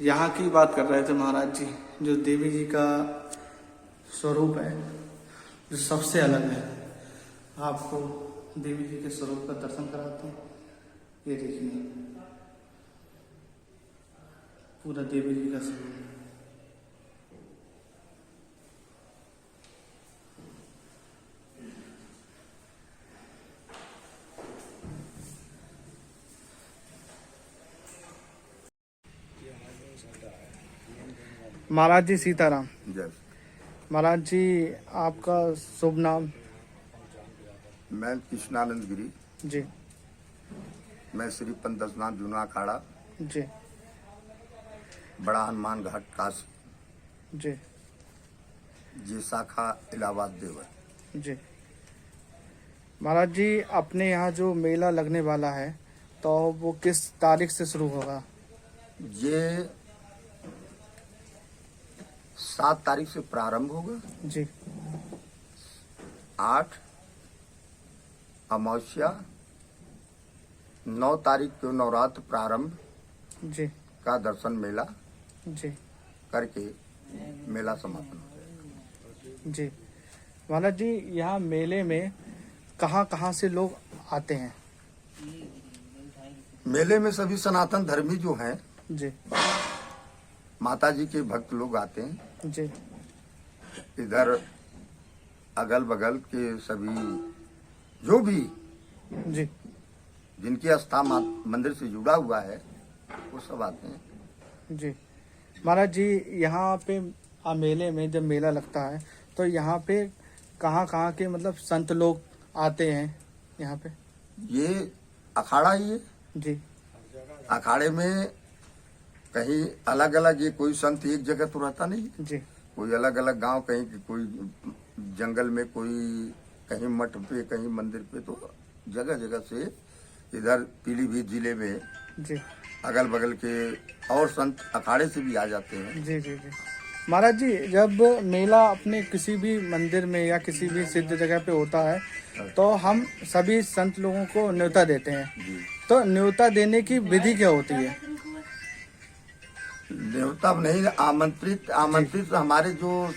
यहाँ की बात कर रहे थे महाराज जी, जो देवी जी का स्वरूप है जो सबसे अलग है। आपको देवी जी के स्वरूप का दर्शन कराते हैं। ये देखिए पूरा देवी जी का स्वरूप। महाराज जी सीताराम। जय। महाराज जी आपका शुभ नाम? मैं कृष्णानंद गिरी। जी मैं श्री पंतस्नाथ जूना अखाड़ा, जी बड़ा हनुमान घाट काशी, जी जी शाखा इलाहाबाद देवर। जी। महाराज जी अपने यहाँ जो मेला लगने वाला है तो वो किस तारीख से शुरू होगा? ये 7 तारीख से प्रारंभ होगा। जी 8 अमावस्या, 9 तारीख को नवरात्र प्रारंभ जी का दर्शन मेला जी करके मेला समापन हो। जी। महाराज जी यहाँ मेले में कहाँ कहाँ से लोग आते हैं? मेले में सभी सनातन धर्मी जो हैं, जी माता जी के भक्त लोग आते हैं। जी इधर अगल बगल के सभी जो भी जी जिनकी आस्था मंदिर से जुड़ा हुआ है वो सब आते हैं। जी। महाराज जी यहाँ पे मेले में जब मेला लगता है तो यहाँ पे कहाँ कहाँ के मतलब संत लोग आते हैं यहाँ पे? ये अखाड़ा ही है। जी अखाड़े में कहीं अलग अलग, ये कोई संत एक जगह तो रहता नहीं। जी कोई अलग अलग गांव, कहीं कोई जंगल में, कोई कहीं मठ पे, कहीं मंदिर पे, तो जगह जगह से इधर पीलीभीत जिले में जी अगल बगल के और संत अखाड़े से भी आ जाते हैं। जी जी जी। महाराज जी जब मेला अपने किसी भी मंदिर में या किसी भी सिद्ध जगह पे होता है तो हम सभी संत लोगों को न्योता देते हैं, जी। तो न्योता देने की विधि क्या होती है? न्योता नहीं, आमंत्रित हमारे जो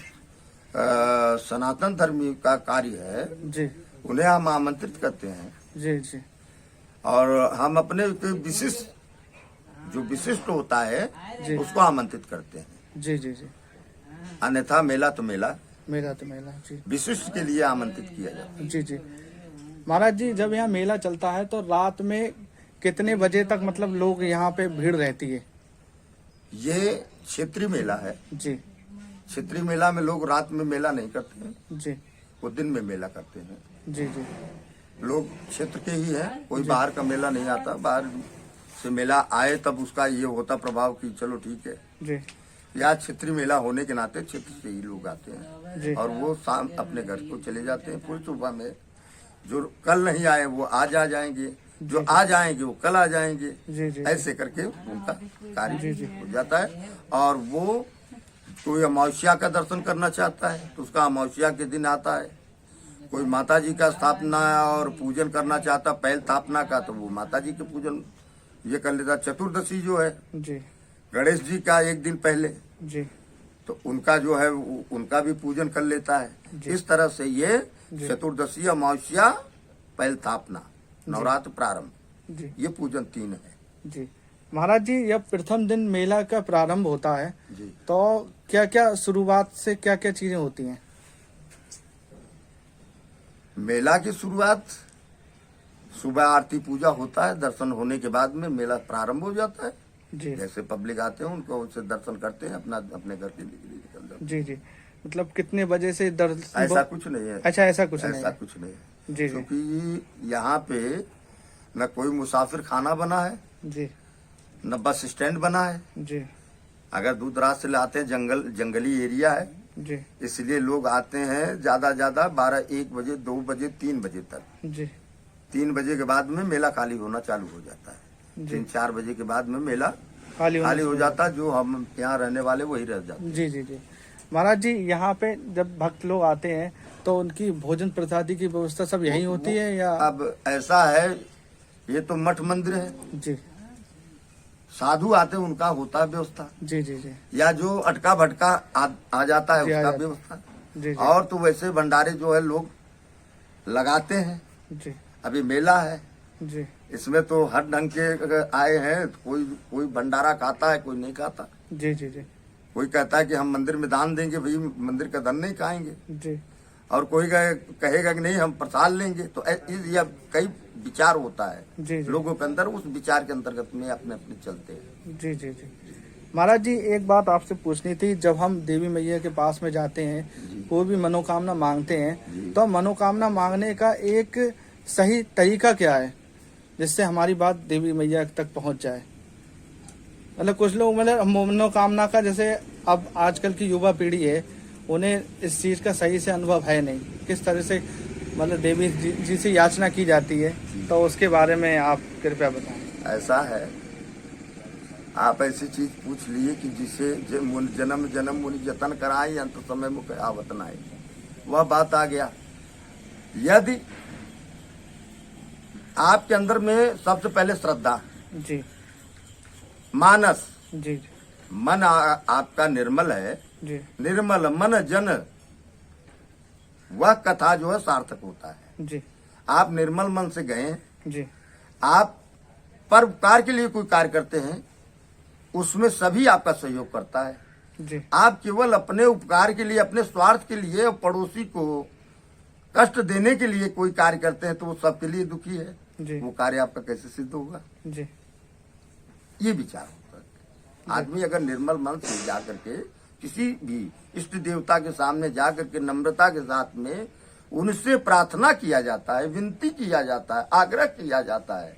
सनातन धर्मी का कार्य है जी उन्हें हम आमंत्रित करते हैं। जी जी और हम अपने विशिष्ट होता है उसको आमंत्रित करते हैं। जी जी जी। अन्यथा मेला तो मेला, मेला तो मेला। जी विशिष्ट के लिए आमंत्रित किया जाता है। जी जी। महाराज जी जब यहाँ मेला चलता है तो रात में कितने बजे तक मतलब लोग यहाँ पे भीड़ रहती है? ये क्षेत्रीय मेला है। जी क्षेत्रीय मेला में लोग रात में मेला नहीं करते हैं, जी वो दिन में मेला करते हैं। जी जी लोग क्षेत्र के ही हैं, कोई बाहर का मेला नहीं आता। बाहर से मेला आए तब उसका ये होता प्रभाव कि चलो ठीक है। जी या क्षेत्रीय मेला होने के नाते क्षेत्र से ही लोग आते जी। हैं और वो शाम अपने घर को चले जाते हैं। पूरी सुबह में जो कल नहीं आए वो आज आ जाएंगे, जो आज आएंगे वो कल आ जाएंगे। जी जी ऐसे करके उनका कार्य जी जी। हो जाता है। और वो कोई अमावस्या का दर्शन करना चाहता है तो उसका अमावस्या के दिन आता है। कोई माता जी का स्थापना और पूजन करना चाहता पहल स्थापना का, तो वो माता जी के पूजन ये कर लेता। चतुर्दशी जो है जी गणेश जी का एक दिन पहले, जी तो उनका जो है उनका भी पूजन कर लेता है। इस तरह से ये चतुर्दशी, अमावस्या, पहल स्थापना, नवरात्र प्रारंभ, जी ये पूजन 3 है। जी। महाराज जी जब प्रथम दिन मेला का प्रारंभ होता है जी। तो क्या क्या शुरुआत से क्या क्या चीजें होती हैं? मेला की शुरुआत सुबह आरती पूजा होता है, दर्शन होने के बाद में मेला प्रारंभ हो जाता है। जी जैसे पब्लिक आते हैं उनको उससे दर्शन करते हैं, अपना अपने घर के लिए निकल जाते हैं। जी जी। मतलब कितने बजे से दर्शन? ऐसा कुछ नहीं है। अच्छा ऐसा कुछ नहीं ऐसा है। कुछ नहीं है। जी जी क्योंकि यहाँ पे न कोई मुसाफिर खाना बना है, जी न बस स्टैंड बना है। जी अगर दूर दराज से लाते हैं, जंगली एरिया है, जी इसलिए लोग आते हैं ज्यादा 12, 1 बजे, 2 बजे, 3 बजे तक। जी 3 बजे के बाद में मेला खाली होना चालू हो जाता है। जी। 3-4 बजे के बाद में मेला खाली खाली हो जाता है। जो हम यहाँ रहने वाले वही रह जाते हैं। जी जी जी। महाराज जी यहाँ पे जब भक्त लोग आते हैं तो उनकी भोजन प्रसादी की व्यवस्था सब यही होती है या? अब ऐसा है, ये तो मठ मंदिर है, जी साधु आते उनका होता है व्यवस्था, जी जी जी या जो अटका भटका आ जाता है जी, आ उसका जाता है। व्यवस्था। जी जी और तो वैसे भंडारे जो है लोग लगाते हैं। जी अभी मेला है, जी इसमें तो हर ढंग के अगर आए हैं, कोई कोई भंडारा खाता है, कोई नहीं खाता। जी जी जी कोई कहता है कि हम मंदिर में दान देंगे, भाई मंदिर का धन नहीं खाएंगे। जी और कोई कहेगा कि नहीं हम प्रसाद लेंगे। तो यह कई विचार होता है जी जी लोगों के अंदर, उस विचार के अंतर्गत में अपने अपने चलते हैं। जी जी जी महाराज जी, एक बात आपसे पूछनी थी। जब हम देवी मैया के पास में जाते हैं, कोई भी मनोकामना मांगते हैं, तो मनोकामना मांगने का एक सही तरीका क्या है जिससे हमारी बात देवी मैया तक पहुंच जाए? मतलब कुछ लोग मतलब मनोकामना का, जैसे अब आजकल की युवा पीढ़ी है, उन्हें इस चीज का सही से अनुभव है नहीं, किस तरह से मतलब देवी जी से याचना की जाती है, तो उसके बारे में आप कृपया बताएं। ऐसा है, आप ऐसी चीज पूछ लिए कि जिसे जन्म जन्म मुनि जतन कराई, अंत समय मुख आवत न आई। वह बात आ गया। यदि आपके अंदर में सबसे पहले श्रद्धा, जी मानस, जी जी मन आपका निर्मल है, जी निर्मल मन जन, वह कथा जो है सार्थक होता है। जी आप निर्मल मन से गए, जी आप परोपकार के लिए कोई कार्य करते हैं, उसमें सभी आपका सहयोग करता है। जी आप केवल अपने उपकार के लिए, अपने स्वार्थ के लिए और पड़ोसी को कष्ट देने के लिए कोई कार्य करते हैं, तो वो सबके लिए दुखी है। जी वो कार्य आपका कैसे सिद्ध होगा? जी ये विचार होता है। आदमी अगर निर्मल मन से जा करके किसी भी इष्ट देवता के सामने जा करके नम्रता के साथ में उनसे प्रार्थना किया जाता है, विनती किया जाता है, आग्रह किया जाता है,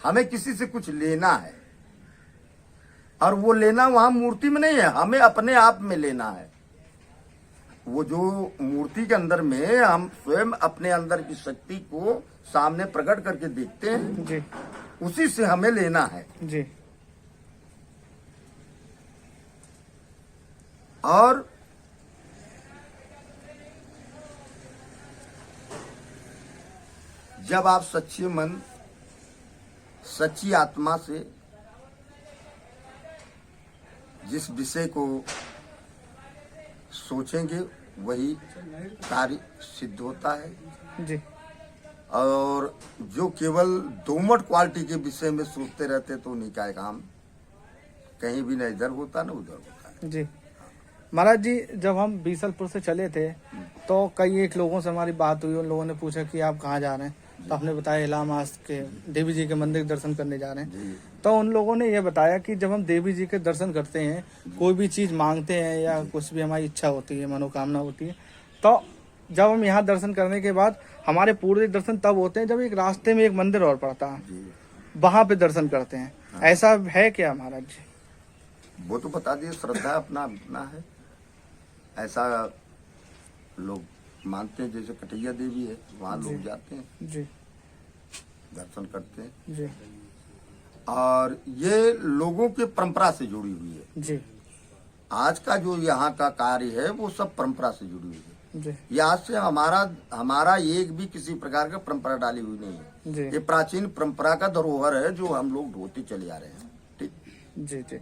हमें किसी से कुछ लेना है, और वो लेना वहां मूर्ति में नहीं है, हमें अपने आप में लेना है। वो जो मूर्ति के अंदर में हम स्वयं अपने अंदर की शक्ति को सामने प्रकट करके देखते हैं, जी उसी से हमें लेना है। जी और जब आप सच्चे मन, सच्ची आत्मा से जिस विषय को सोचेंगे वही कार्य सिद्ध होता है। जी और जो केवल दोमट क्वालिटी के विषय में सोचते रहते तो उन्हीं का काम कहीं भी न इधर होता न उधर होता है। जी महाराज जी, जब हम बीसलपुर से चले थे तो कई एक लोगों से हमारी बात हुई। उन लोगों ने पूछा कि आप कहाँ जा रहे हैं, तो आपने बताया इलाहाबाद के देवी जी के मंदिर दर्शन करने जा रहे हैं। तो उन लोगों ने ये बताया कि जब हम देवी जी के दर्शन करते हैं, कोई भी चीज मांगते हैं या कुछ भी हमारी इच्छा होती है, मनोकामना होती है, तो जब हम यहाँ दर्शन करने के बाद हमारे पूरे दर्शन तब होते हैं जब एक रास्ते में एक मंदिर और पड़ता है, वहां पे दर्शन करते हैं। ऐसा है क्या महाराज जी? वो तो बता दिए, श्रद्धा अपना अपना है। ऐसा लोग मानते हैं, जैसे कटैया देवी है, वहाँ लोग जाते हैं, जी दर्शन करते हैं। जी और ये लोगों के परंपरा से जुड़ी हुई है। जी आज का जो यहाँ का कार्य है वो सब परंपरा से जुड़ी हुई है। जी ये आज से हमारा एक भी किसी प्रकार का परंपरा डाली हुई नहीं है। जी ये प्राचीन परंपरा का धरोहर है जो हम लोग ढोते चले आ रहे हैं। ठीक जी जी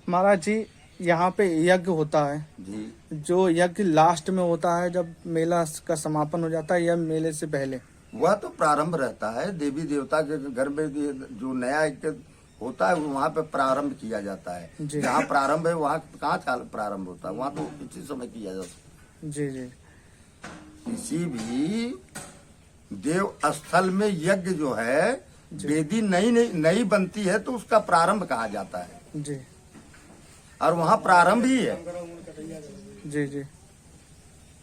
महाराज जी, यहाँ पे यज्ञ होता है, जी। जो यज्ञ लास्ट में होता है जब मेला का समापन हो जाता है या मेले से पहले? वह तो प्रारंभ रहता है, देवी देवता के घर में जो नया यज्ञ होता है वहाँ पे प्रारंभ किया जाता है। जी। जहाँ प्रारंभ है वहाँ कहाँ प्रारंभ होता है, वहाँ तो इसी समय किया जाता है। जी जी किसी भी देव स्थल में यज्ञ जो है, वेदी नई बनती है तो उसका प्रारंभ कहा जाता है, जी और वहाँ प्रारंभ ही है। जी जी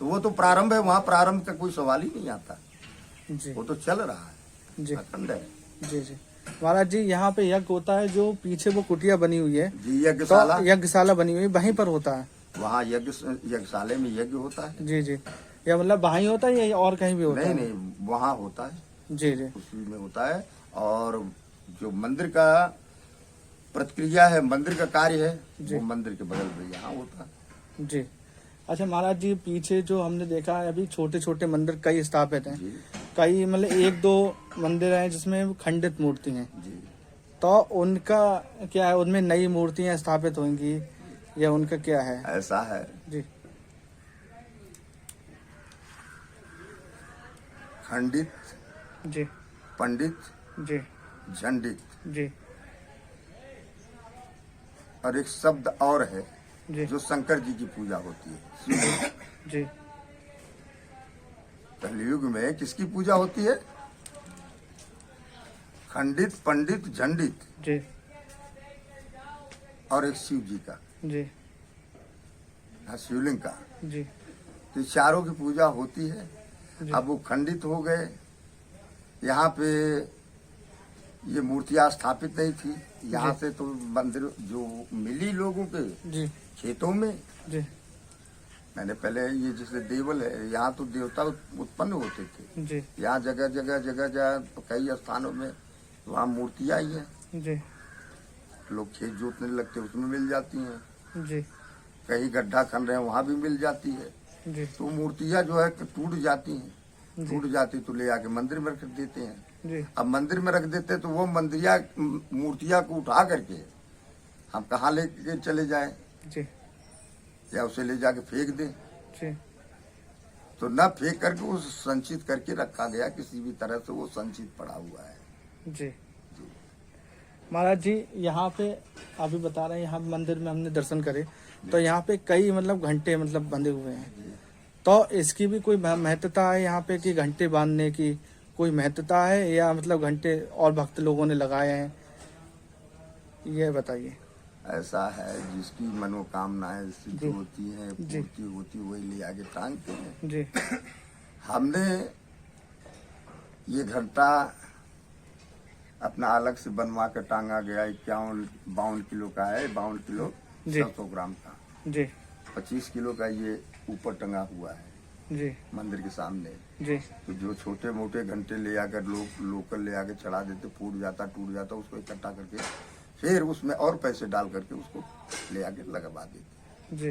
तो वो तो प्रारंभ है, वहाँ प्रारंभ का कोई सवाल ही नहीं आता। जी वो तो चल रहा है, जी अखंड है। जी जी महाराज जी, यहाँ पे यज्ञ होता है, जो पीछे वो कुटिया बनी हुई है, जी, यज्ञशाला। तो यज्ञशाला बनी हुई है, वहीं पर होता है। वहाँ यज्ञशाले में यज्ञ होता है। जी जी, या मतलब वहीं होता है या और कहीं भी होता है? नहीं, वहाँ होता है, जी जी उसी में होता है। और जो मंदिर का प्रतिक्रिया है, मंदिर का कार्य है, वो मंदिर के बगल में यहाँ होता है। जी। अच्छा महाराज जी, पीछे जो हमने देखा है अभी छोटे छोटे मंदिर कई स्थापित हैं, जी कई मतलब एक दो मंदिर हैं जिसमें खंडित मूर्ति हैं, जी। तो उनका क्या है, उनमें नई मूर्तियां स्थापित होंगी या उनका क्या है? ऐसा है जी खंडित, जी पंडित, जी झंडित, जी और एक शब्द और है जी जो शंकर जी की पूजा होती है। जी कलयुग में किसकी पूजा होती है? खंडित, पंडित, झंडित जी और एक शिव जी का, जी हाँ, शिवलिंग का। जी तो चारों की पूजा होती है। अब वो खंडित हो गए, यहाँ पे ये मूर्तियां स्थापित नहीं थी। यहाँ से तो मंदिर जो मिली लोगों के जी खेतों में, जी मैंने पहले ये जैसे देवल है, यहाँ तो देवता उत्पन्न होते थे। जी यहाँ जगह जगह जगह जगह तो कई स्थानों में वहाँ मूर्तियां ही हैं। जी लोग खेत जोतने लगते उसमें मिल जाती हैं, जी कहीं गड्ढा खन रहे हैं वहाँ भी मिल जाती है। जी तो मूर्तियां जो है कि टूट जाती हैं, टूट जाती तो ले आके मंदिर में रख देते हैं। जी अब मंदिर में रख देते तो वो मूर्तियां को उठा करके हम कहाँ लेके चले जाएं, जी या उसे ले जाके फेंक दें? जी तो न फेंक करके वो संचित करके रखा गया, किसी भी तरह से वो संचित पड़ा हुआ है। जी महाराज जी, यहाँ पे अभी बता रहे हैं, यहाँ मंदिर में हमने दर्शन करे तो यहाँ पे कई मतलब घंटे मतलब बंधे हुए हैं, तो इसकी भी कोई महत्वता है यहाँ पे कि घंटे बांधने की कोई महत्वता है, या मतलब घंटे और भक्त लोगों ने लगाए हैं, ये बताइए। ऐसा है, जिसकी मनोकामनाएं सिद्ध होती हैं, पूर्ति होती, वही ले आके टांगते हैं। जी हमने ये घंटा अपना अलग से बनवा कर टांगा गया, 51-52 किलो का है, 52 किलो 700 ग्राम का। जी 25 किलो का ये ऊपर टंगा हुआ है जी मंदिर के सामने। जी तो जो छोटे मोटे घंटे ले आकर लोग लोकल ले आकर चढ़ा देते, फूट जाता टूट जाता, उसको इकट्ठा करके फिर उसमें और पैसे डाल करके उसको ले आके लगवा देते। जी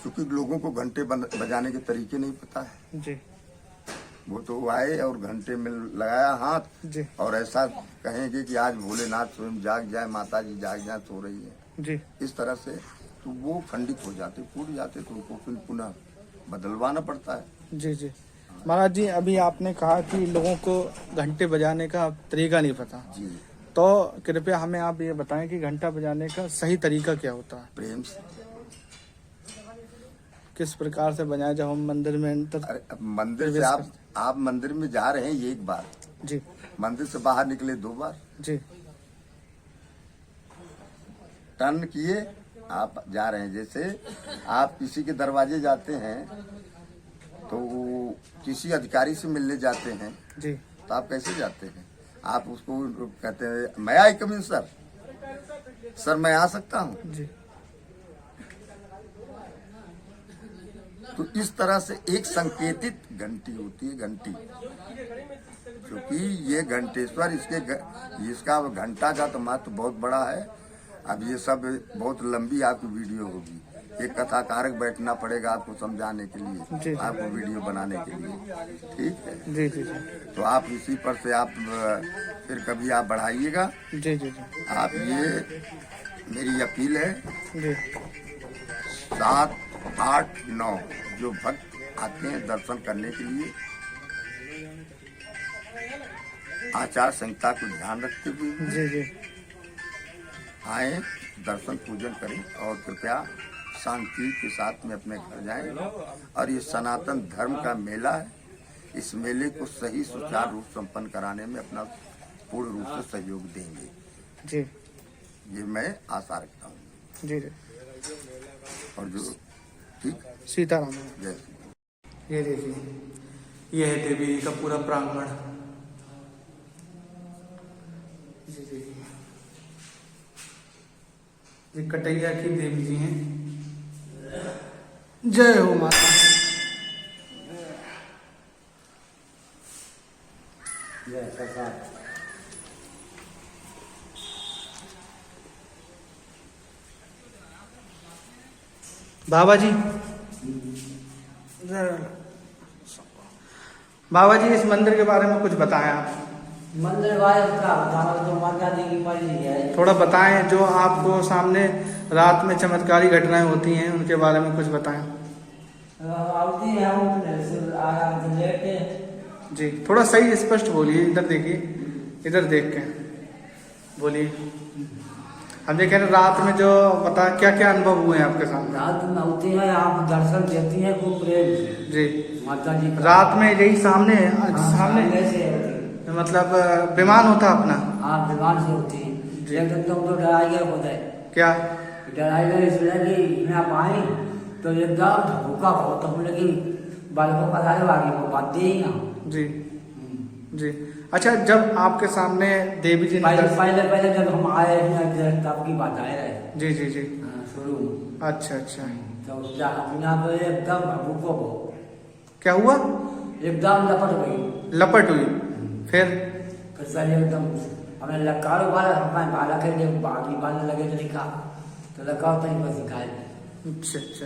क्योंकि लोगों को घंटे बजाने के तरीके नहीं पता है। जी वो तो आए और घंटे में लगाया हाथ जी और ऐसा कहेंगे कि आज भोलेनाथ स्वयं जाग जाए, माता जी जाग जाए, सो रही है, जी इस तरह से तो वो खंडित हो जाते, फूट जाते, तो उनको फिर पुनः बदलवाना पड़ता है। जी जी महाराज जी, अभी आपने कहा कि लोगों को घंटे बजाने का तरीका नहीं पता, जी, तो कृपया हमें आप ये बताएं कि घंटा बजाने का सही तरीका क्या होता है? प्रेम से। किस प्रकार से बजाएं जब हम मंदिर में एंटर? अरे अब मंदिर से आप मंदिर में जा रहे हैं एक बार, जी मंदिर से बाहर निकले 2 बार, जी टर्न किए, आप जा रहे हैं। जैसे आप किसी के दरवाजे जाते हैं तो किसी अधिकारी से मिलने जाते हैं, जी तो आप कैसे जाते हैं? आप उसको कहते हैं मैं आई कम इन सर, सर मैं आ सकता हूँ। जी तो इस तरह से एक संकेतित घंटी होती है, घंटी, क्योंकि ये घंटेश्वर, इसका घंटा का तो महत्व बहुत बड़ा है। अब ये सब बहुत लंबी आपकी वीडियो होगी, एक कथाकारक बैठना पड़ेगा आपको समझाने के लिए, आपको वीडियो बनाने के लिए, ठीक है? जी जी जी तो आप इसी पर से आप फिर कभी आप बढ़ाइएगा। जी जी जी आप ये मेरी अपील है, जी 7, 8, 9 जो भक्त आते हैं दर्शन करने के लिए, आचार संहिता को ध्यान रखते हुए जी जी आए, दर्शन पूजन करें और कृपया शांति के साथ में अपने घर जाएं। और ये सनातन धर्म का मेला है, इस मेले को सही सुचारू रूप संपन्न कराने में अपना पूर्ण रूप से सहयोग देंगे, जी ये मैं आशा रखता हूँ। जी जी और जो ठीक, सीताराम। जय ये देखिए, ये है देवी का पूरा प्रांगण। जी देखिए, ये कटैया की देवी जी हैं। जय हो माता। बाबा जी, बाबा जी इस मंदिर के बारे में कुछ बताएं आप। मंदिर वाले का बताओ तो माता जी की मर्जी है। थोड़ा बताएं, जो आपको सामने रात में चमत्कारी घटनाएं होती हैं उनके बारे में कुछ बताएं। आती है आराम से लेटे। जी, थोड़ा सही स्पष्ट बोलिए, इधर देखिए, इधर देख के बोलिए। हम देख रहे हैं रात में जो बता क्या क्या अनुभव हुए हैं आपके सामने। रात में होती है, आप दर्शन देती है खूब प्रेम से जी, माता जी का। रात में यही सामने सामने से होती है। मतलब विमान होता अपना। हाँ विमान से होती है। जी। लेकिन तुम तो डराई गए होता है। क्या डराई गए इसलिए कि मैं आप आई तो एकदम भूखा बहुत तो लगी बालकों का सारे आगे वो बात दी ही ना। जी जी। अच्छा, जब आपके सामने देवी जी ने पहले जब हम आए तब की बात आए रहे। जी जी जी। शुरू अच्छा अच्छा। तो अपना तो एकदम भूखो को क्या हुआ? एकदम लपट गई। लपट हुई। फिर पहले एकदम हमें लकारो वाला हमारे बाला के लिए बाकी बालने लगे तो लिखा तो लकाओ तो बस सिखाए। अच्छा अच्छा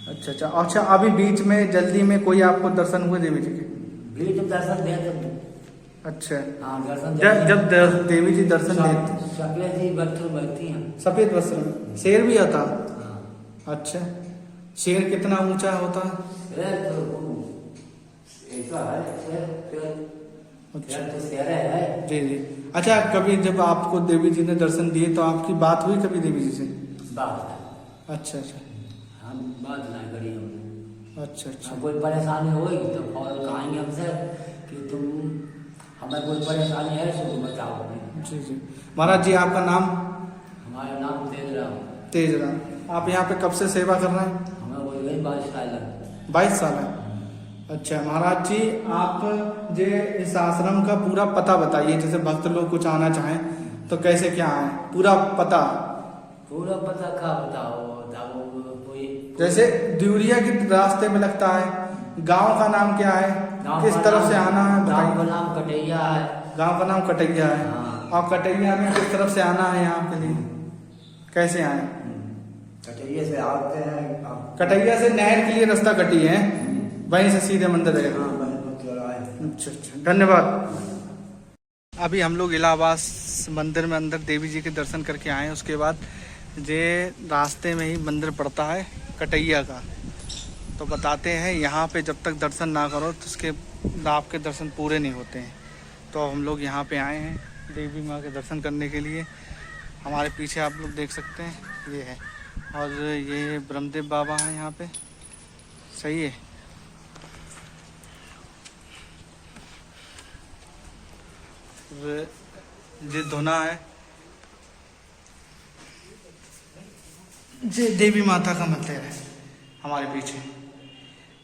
अच्छा अच्छा। अच्छा, अभी बीच में जल्दी में कोई आपको दर्शन हुए देवी जी के? बीच में दर्शन दे तो अच्छा। हाँ दर्शन जब देवी जी दर्शन देते, सफेद ही बच्चों बैठती हैं। सफेद वस्त्र में शेर भी आता? हाँ। अच्छा, शेर कितना ऊंचा होता है? शेर तो ऐसा है शेर अच्छा तो शेर है। जी जी। अच्छा, कभी जब आपको देवी जी ने दर्शन दिए तो आपकी बात हुई कभी देवी जी से? बात अच्छा अच्छा हम बात ना करी हमने। अच्छा अच्छा। कोई परेशानी होगी तो फौरन कहेंगे हमसे कि तुम हमें कोई परेशानी है तो बताओ। जी जी। महाराज जी, आपका नाम? हमारा नाम तेजराम। तेजराम। आप यहाँ पे कब से सेवा कर रहे हैं? हमें बोल गई 22 साल 22 साल है। अच्छा महाराज जी, आप जे इस आश्रम का पूरा पता बताइए, जैसे भक्त लोग कुछ आना चाहें तो कैसे क्या आए, पूरा पता। पूरा पता का बताओ कोई जैसे द्यूरिया के रास्ते में लगता है, गांव का नाम क्या है, किस तरफ से आना है गाँव का बताइए। नाम कटैया है। गांव का नाम कटैया है। हाँ। और कटैया में किस तरफ से आना है यहाँ के लिए, कैसे आए? कटैया से आते हैं कटैया से नहर के लिए रास्ता कटी है, वहीं से सीधे मंदिर है। अच्छा अच्छा, धन्यवाद। अभी हम लोग इलाहाबाद मंदिर में अंदर देवी जी के दर्शन करके आए हैं। उसके बाद जे रास्ते में ही मंदिर पड़ता है कटैया का, तो बताते हैं यहाँ पे जब तक दर्शन ना करो तो उसके आपके दर्शन पूरे नहीं होते हैं। तो हम लोग यहाँ पे आए हैं देवी माँ के दर्शन करने के लिए। हमारे पीछे आप लोग देख सकते हैं ये है, और ये ब्रह्मदेव बाबा हैं यहाँ पे। सही है। ये धुना है, ये देवी माता का मंदिर है हमारे पीछे।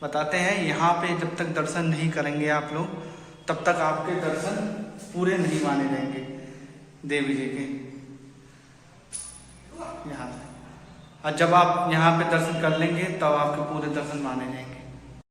बताते हैं यहाँ पे जब तक दर्शन नहीं करेंगे आप लोग तब तक आपके दर्शन पूरे नहीं माने जाएंगे देवी जी के यहाँ से। और जब आप यहाँ पे दर्शन कर लेंगे तब आपके पूरे दर्शन माने जाएंगे।